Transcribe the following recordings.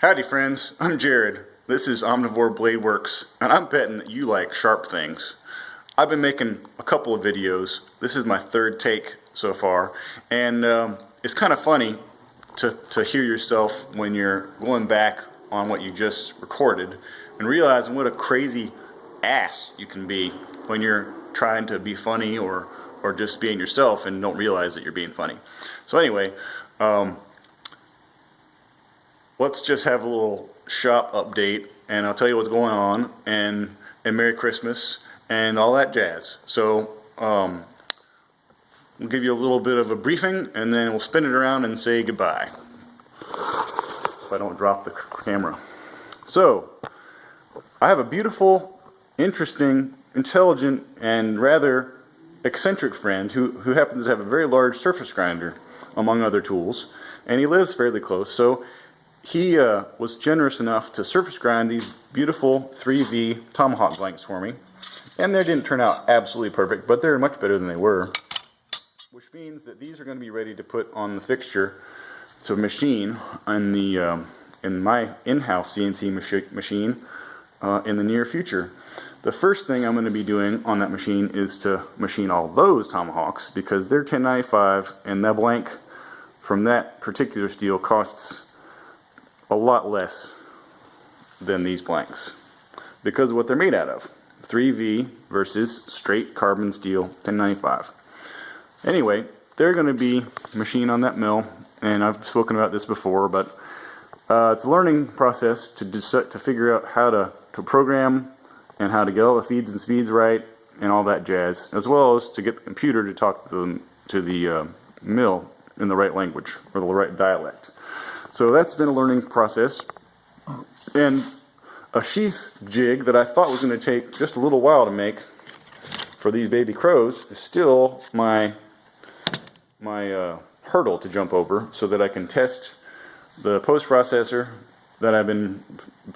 Howdy friends, I'm Jared. This is Omnivore Blade Works, and I'm betting that you like sharp things. I've been making a couple of videos. This is my third take so far, and it's kind of funny to hear yourself when you're going back on what you just recorded and realizing what a crazy ass you can be when you're trying to be funny or just being yourself and don't realize that you're being funny. So anyway, let's just have a little shop update, and I'll tell you what's going on, and Merry Christmas and all that jazz. So we'll give you a little bit of a briefing, and then we'll spin it around and say goodbye, if I don't drop the camera. So I have a beautiful, interesting, intelligent, and rather eccentric friend who happens to have a very large surface grinder, among other tools, and he lives fairly close. So he was generous enough to surface grind these beautiful 3V tomahawk blanks for me. And they didn't turn out absolutely perfect, but they're much better than they were. Which means that these are going to be ready to put on the fixture to machine in my in-house CNC machine in the near future. The first thing I'm going to be doing on that machine is to machine all those tomahawks, because they're 1095 and the blank from that particular steel costs a lot less than these blanks because of what they're made out of. 3V versus straight carbon steel 1095. Anyway, they're going to be machined on that mill, and I've spoken about this before, but it's a learning process to figure out how to program and how to get all the feeds and speeds right and all that jazz, as well as to get the computer to talk to the mill in the right language or the right dialect. So that's been a learning process, and a sheath jig that I thought was going to take just a little while to make for these baby crows is still my hurdle to jump over, so that I can test the post-processor that I've been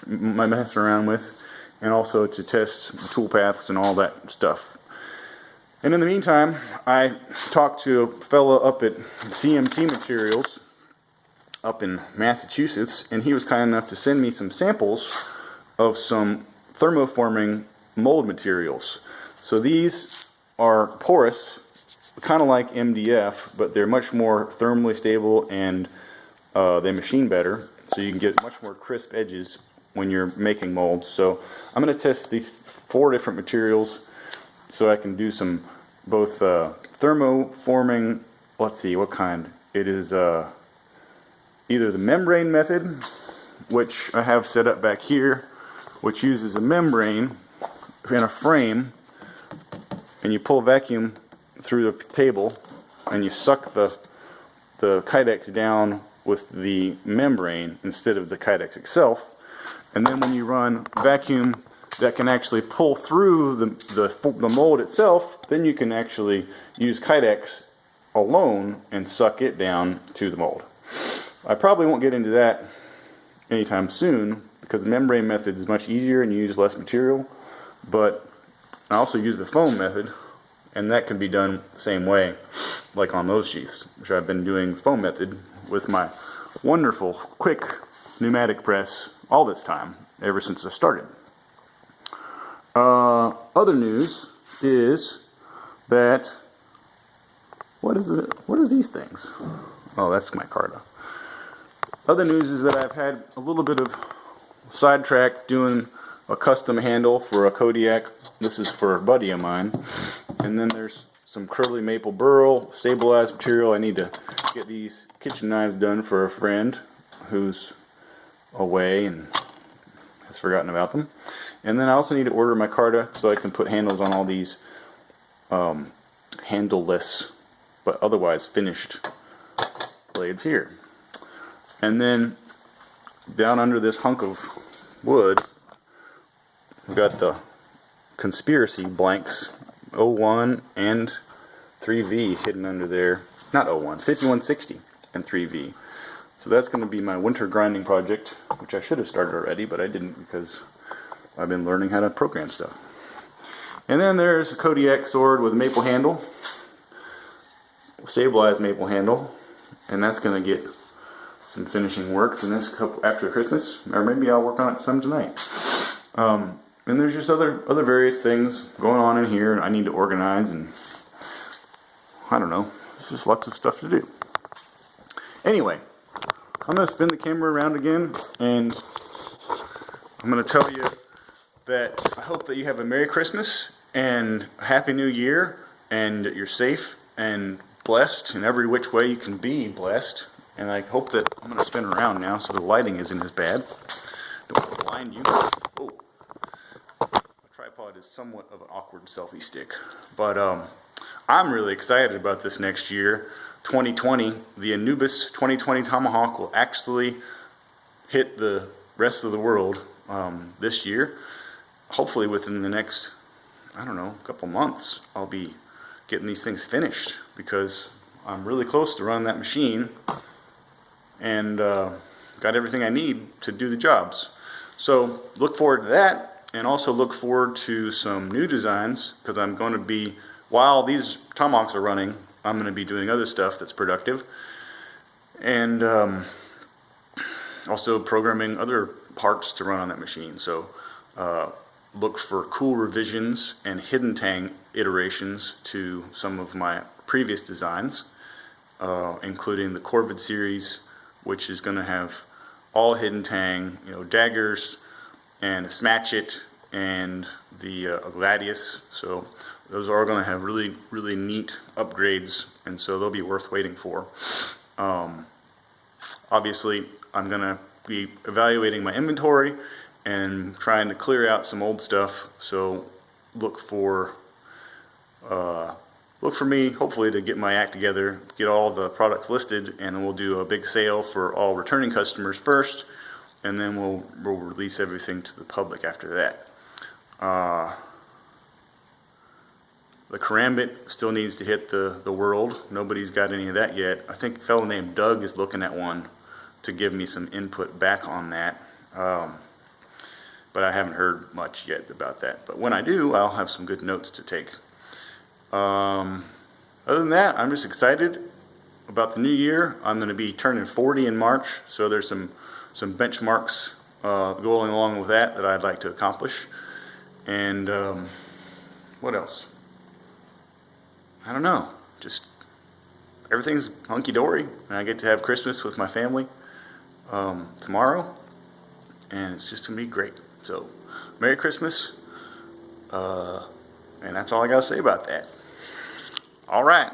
messing around with, and also to test tool paths and all that stuff. And in the meantime, I talked to a fellow up at CMT Materials up in Massachusetts, and he was kind enough to send me some samples of some thermoforming mold materials. So these are porous, kind of like MDF, but they're much more thermally stable, and they machine better, so you can get much more crisp edges when you're making molds. So I'm going to test these 4 different materials so I can do some both thermoforming. Let's see what kind. It is either the membrane method, which I have set up back here, which uses a membrane in a frame, and you pull vacuum through the table and you suck the Kydex down with the membrane instead of the Kydex itself, and then when you run vacuum that can actually pull through the mold itself, then you can actually use Kydex alone and suck it down to the mold. I probably won't get into that anytime soon, because the membrane method is much easier and you use less material, but I also use the foam method, and that can be done the same way, like on those sheaths, which I've been doing foam method with my wonderful, quick pneumatic press all this time, ever since I started. Other news is that, what are these things? Oh, that's my Carta. Other news is that I've had a little bit of sidetrack doing a custom handle for a Kodiak. This is for a buddy of mine. And then there's some curly maple burl stabilized material. I need to get these kitchen knives done for a friend who's away and has forgotten about them. And then I also need to order my Carta so I can put handles on all these handleless but otherwise finished blades here. And then down under this hunk of wood, we've got the conspiracy blanks, 01 and 3V hidden under there. Not 01, 5160 and 3V. So that's going to be my winter grinding project, which I should have started already, but I didn't because I've been learning how to program stuff. And then there's a Kodiak sword with a maple handle, stabilized maple handle, and that's going to get some finishing work the next couple after Christmas, or maybe I'll work on it some tonight. And there's just other various things going on in here, and I need to organize, and I don't know. There's just lots of stuff to do. Anyway, I'm going to spin the camera around again, and I'm going to tell you that I hope that you have a Merry Christmas and a Happy New Year, and that you're safe and blessed in every which way you can be blessed. And I hope that I'm going to spin around now so the lighting isn't as bad. Don't want to blind you. Oh, the tripod is somewhat of an awkward selfie stick. But I'm really excited about this next year. 2020, the Anubis 2020 Tomahawk will actually hit the rest of the world this year. Hopefully within the next, I don't know, couple months, I'll be getting these things finished, because I'm really close to running that machine and got everything I need to do the jobs. So look forward to that, and also look forward to some new designs, because I'm going to be, while these Tomahawks are running, I'm going to be doing other stuff that's productive, and also programming other parts to run on that machine. So look for cool revisions and hidden tang iterations to some of my previous designs, including the Corvid series, which is going to have all hidden tang, daggers and a smatchet and the gladius. So those are going to have really, really neat upgrades, and so they'll be worth waiting for. Obviously, I'm going to be evaluating my inventory and trying to clear out some old stuff. So look for me, hopefully, to get my act together, get all the products listed, and then we'll do a big sale for all returning customers first, and then we'll release everything to the public after that. The Karambit still needs to hit the world. Nobody's got any of that yet. I think a fellow named Doug is looking at one to give me some input back on that. But I haven't heard much yet about that. But when I do, I'll have some good notes to take. Other than that, I'm just excited about the new year. I'm going to be turning 40 in March, so there's some benchmarks going along with that I'd like to accomplish. And what else? I don't know. Just everything's hunky-dory, and I get to have Christmas with my family tomorrow, and it's just going to be great. So, Merry Christmas, and that's all I got to say about that. All right.